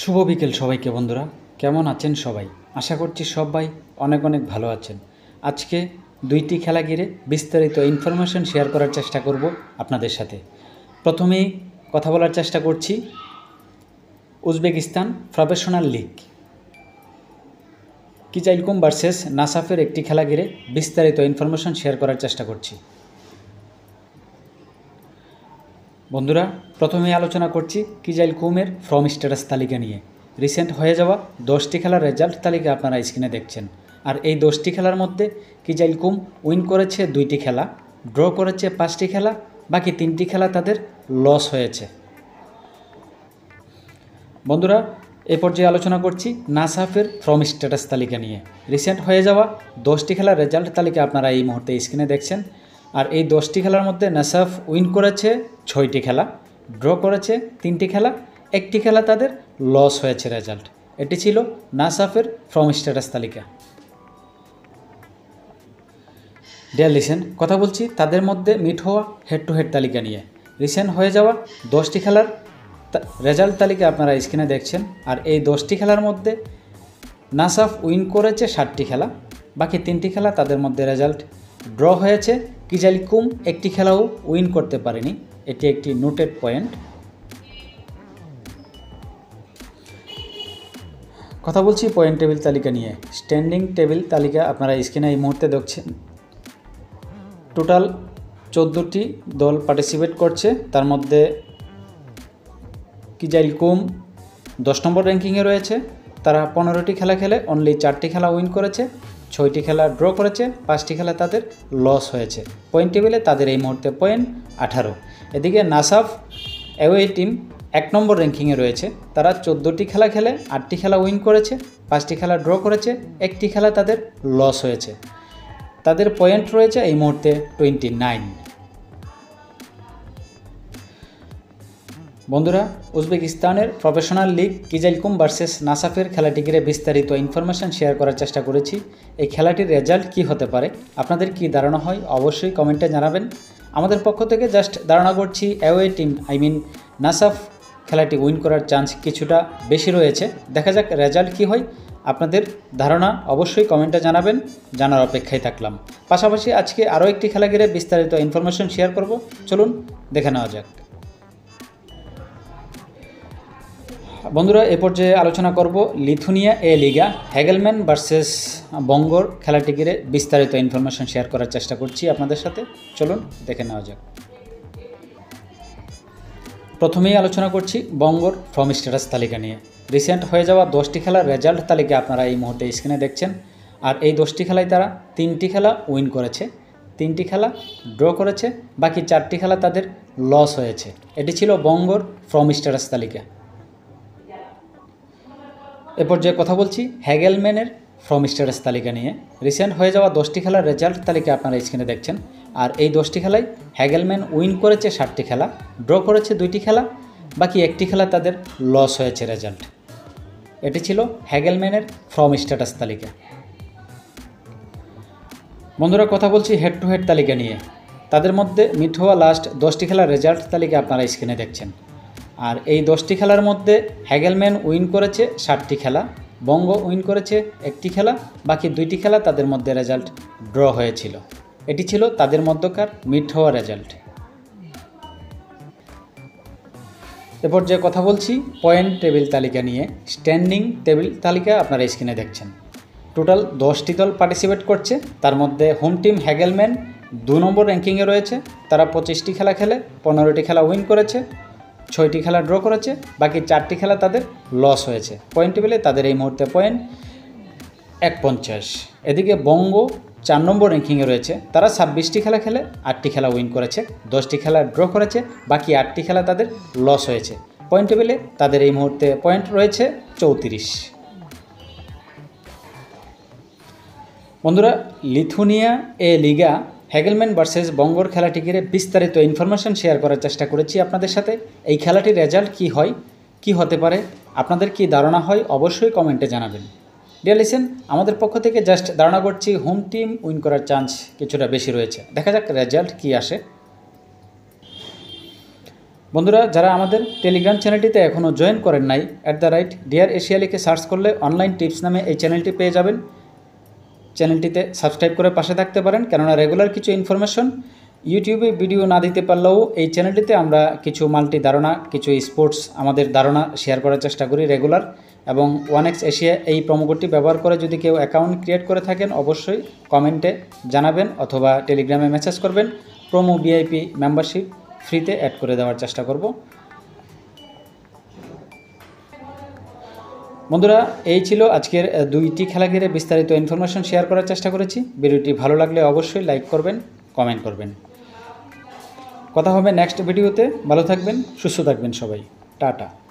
শুভ বিকেল সবাইকে বন্ধুরা, কেমন আছেন সবাই? আশা করছি সবাই অনেক অনেক ভালো আছেন। আজকে দুইটি খেলা ঘিরে বিস্তারিত ইনফরমেশন শেয়ার করার চেষ্টা করব আপনাদের সাথে। প্রথমেই কথা বলার চেষ্টা করছি উজবেকিস্তান প্রফেশনাল লিগ কিজাইলকুম ভার্সেস নাসাফের একটি খেলা ঘিরে বিস্তারিত ইনফরমেশন শেয়ার করার চেষ্টা করছি। বন্ধুরা, প্রথমেই আলোচনা করছি কিজাইলকুমের ফর্ম স্ট্যাটাস তালিকা নিয়ে। রিসেন্ট হয়ে যাওয়া 10টি খেলার রেজাল্ট তালিকা আপনারা স্ক্রিনে দেখছেন। আর এই 10টি খেলার মধ্যে কিজাইলকুম উইন করেছে 2টি খেলা, ড্র করেছে 5টি খেলা, বাকি 3টি খেলা তাদের লস হয়েছে। বন্ধুরা, এ পর্যায়ে আলোচনা করছি নাসাফের ফর্ম স্ট্যাটাস তালিকা নিয়ে। রিসেন্ট হয়ে যাওয়া 10টি খেলার রেজাল্ট তালিকা আপনারা এই মুহূর্তে স্ক্রিনে দেখছেন। আর এই 10টি খেলার মধ্যে নাসাফ উইন করেছে 6টি খেলা, ড্র করেছে 3টি খেলা, একটি খেলা তাদের লস হয়েছে রেজাল্ট। এটি ছিল নাসাফের ফর্ম স্ট্যাটাস তালিকা। ডিয়ার লিসেন, কথা বলছি তাদের মধ্যে মিট হওয়া হেড টু হেড তালিকা নিয়ে। রিসেন্ট হয়ে যাওয়া 10টি খেলার রেজাল্ট তালিকা আপনারা স্ক্রিনে দেখছেন। আর এই 10টি খেলার মধ্যে নাসাফ উইন করেছে 7টি খেলা, বাকি 3টি খেলা তাদের মধ্যে রেজাল্ট ড্র হয়েছে। কিজাইলকুম একটি খেলাও উইন করতে পারেনি, এটি একটি নোটেড পয়েন্ট। কথা বলছি পয়েন্ট টেবিল তালিকা নিয়ে। স্ট্যান্ডিং টেবিল তালিকা আপনারা স্ক্রিনে এই মুহূর্তে দেখছেন। টোটাল 14টি দল পার্টিসিপেট করছে, তার মধ্যে কিজাইলকুম 10 নম্বর র্যাঙ্কিংয়ে রয়েছে। তারা 15টি খেলা খেলে অনলি 4টি খেলা উইন করেছে, 6টি খেলা ড্র করেছে, 5টি খেলা তাদের লস হয়েছে। পয়েন্ট টেবিলে তাদের এই মুহূর্তে পয়েন্ট 18। এদিকে নাসাফ অ্যাওয়ে টিম 1 নম্বর র্যাঙ্কিংয়ে রয়েছে। তারা 14টি খেলা খেলে 8টি খেলা উইন করেছে, 5টি খেলা ড্র করেছে, একটি খেলা তাদের লস হয়েছে। তাদের পয়েন্ট রয়েছে এই মুহূর্তে 29। বন্ধুরা, উজবেকিস্তানের প্রফেশনাল লিগ কিজাইলকুম ভার্সেস নাসাফের খেলাটি ঘিরে বিস্তারিত ইনফরমেশন শেয়ার করার চেষ্টা করেছি। এই খেলাটির রেজাল্ট কি হতে পারে, আপনাদের কি ধারণা হয় অবশ্যই কমেন্টে জানাবেন। আমাদের পক্ষ থেকে জাস্ট ধারণা করছি অ্যাওয়ে টিম নাসাফ খেলাটি উইন করার চান্স কিছুটা বেশি রয়েছে। দেখা যাক রেজাল্ট কি হয়, আপনাদের ধারণা অবশ্যই কমেন্টে জানাবেন, জানার অপেক্ষায় থাকলাম। পাশাপাশি আজকে আরও একটি খেলা ঘিরে বিস্তারিত ইনফরমেশন শেয়ার করব, চলুন দেখে নেওয়া যাক। বন্ধুরা, এ পর্যায়ে আলোচনা করব লিথুনিয়া এ লিগা হেগেলম্যান ভার্সেস বঙ্গর খেলাটি ঘিরে বিস্তারিত ইনফরমেশন শেয়ার করার চেষ্টা করছি আপনাদের সাথে, চলুন দেখে নেওয়া যাক। প্রথমেই আলোচনা করছি বঙ্গর ফর্ম স্ট্যাটাস তালিকা নিয়ে। রিসেন্ট হয়ে যাওয়া 10টি খেলার রেজাল্ট তালিকা আপনারা এই মুহূর্তে স্ক্রিনে দেখছেন। আর এই 10টি খেলায় তারা 3টি খেলা উইন করেছে, 3টি খেলা ড্র করেছে, বাকি 4টি খেলা তাদের লস হয়েছে। এটি ছিল বঙ্গর ফর্ম স্ট্যাটাস তালিকা। এ পর্যায়ে কথা বলছি হেগেলম্যানের ফর্ম স্ট্যাটাস তালিকা নিয়ে। রিসেন্ট হয়ে যাওয়া 10টি খেলার রেজাল্ট তালিকা আপনারা স্ক্রিনে দেখছেন। আর এই 10টি খেলায় হেগেলম্যান উইন করেছে 7টি খেলা, ড্র করেছে 2টি খেলা, বাকি একটি খেলা তাদের লস হয়েছে রেজাল্ট। এটি ছিল হেগেলম্যানের ফর্ম স্ট্যাটাস তালিকা। বন্ধুরা, কথা বলছি হেড টু হেড তালিকা নিয়ে। তাদের মধ্যে মিট হওয়া লাস্ট 10টি খেলার রেজাল্ট তালিকা আপনারা স্ক্রিনে দেখছেন। আর এই 10টি খেলার মধ্যে হেগেলম্যান উইন করেছে 7টি খেলা, বঙ্গ উইন করেছে 1টি খেলা, বাকি 2টি খেলা তাদের মধ্যে রেজাল্ট ড্র হয়েছিল। এটি ছিল তাদের মধ্যকার মিট হওয়া রেজাল্ট। এরপর যে কথা বলছি পয়েন্ট টেবিল তালিকা নিয়ে। স্ট্যান্ডিং টেবিল তালিকা আপনারা স্ক্রিনে দেখছেন। টোটাল 10টি দল পার্টিসিপেট করছে, তার মধ্যে হোম টিম হেগেলম্যান 2 নম্বর র্যাঙ্কিংয়ে রয়েছে। তারা 25টি খেলা খেলে 15টি খেলা উইন করেছে, 6টি খেলা ড্র করেছে, বাকি 4টি খেলা তাদের লস হয়েছে। পয়েন্ট টেবিলে তাদের এই মুহূর্তে পয়েন্ট 51। এদিকে বঙ্গ 4 নম্বর র্যাঙ্কিংয়ে রয়েছে। তারা 26টি খেলা খেলে 8টি খেলা উইন করেছে, 10টি খেলা ড্র করেছে, বাকি 8টি খেলা তাদের লস হয়েছে। পয়েন্ট টেবিলে তাদের এই মুহূর্তে পয়েন্ট রয়েছে 34। বন্ধুরা, লিথুনিয়া এ লিগা হেগেলম্যান ভার্সেস বঙ্গর খেলাটি ঘিরে বিস্তারিত ইনফরমেশন শেয়ার করার চেষ্টা করেছি আপনাদের সাথে। এই খেলাটির রেজাল্ট কি হয়, কি হতে পারে, আপনাদের কি ধারণা হয় অবশ্যই কমেন্টে জানাবেন। ডিয়ার লিসেন, আমাদের পক্ষ থেকে জাস্ট ধারণা করছি হোম টিম উইন করার চান্স কিছুটা বেশি রয়েছে। দেখা যাক রেজাল্ট কি আসে। বন্ধুরা, যারা আমাদের টেলিগ্রাম চ্যানেলটিতে এখনও জয়েন করেন নাই, @ডিয়ার এশিয়া লিখে সার্চ করলে অনলাইন টিপস নামে এই চ্যানেলটি পেয়ে যাবেন। চ্যানেলটিতে সাবস্ক্রাইব করে পাশে থাকতে পারেন, কেননা রেগুলার কিছু ইনফরমেশন ইউটিউবে ভিডিও না দিতে পারলেও এই চ্যানেলটিতে আমরা কিছু মাল্টি ধারণা, কিছু স্পোর্টস আমাদের ধারণা শেয়ার করার চেষ্টা করি রেগুলার। এবং 1x এশিয়া এই প্রোমো-কোডটি ব্যবহার করে যদি কেউ অ্যাকাউন্ট ক্রিয়েট করে থাকেন, অবশ্যই কমেন্টে জানাবেন অথবা টেলিগ্রামে মেসেজ করবেন। প্রোমো ভিআইপি মেম্বারশিপ ফ্রিতে অ্যাড করে দেওয়ার চেষ্টা করব। বন্ধুরা, এই ছিল আজকের 2টি খেলা ঘিরে বিস্তারিত ইনফরমেশন শেয়ার করার চেষ্টা করেছি। ভিডিওটি ভালো লাগলে অবশ্যই লাইক করবেন, কমেন্ট করবেন। কথা হবে নেক্সট ভিডিওতে। ভালো থাকবেন, সুস্থ থাকবেন সবাই। টাটা।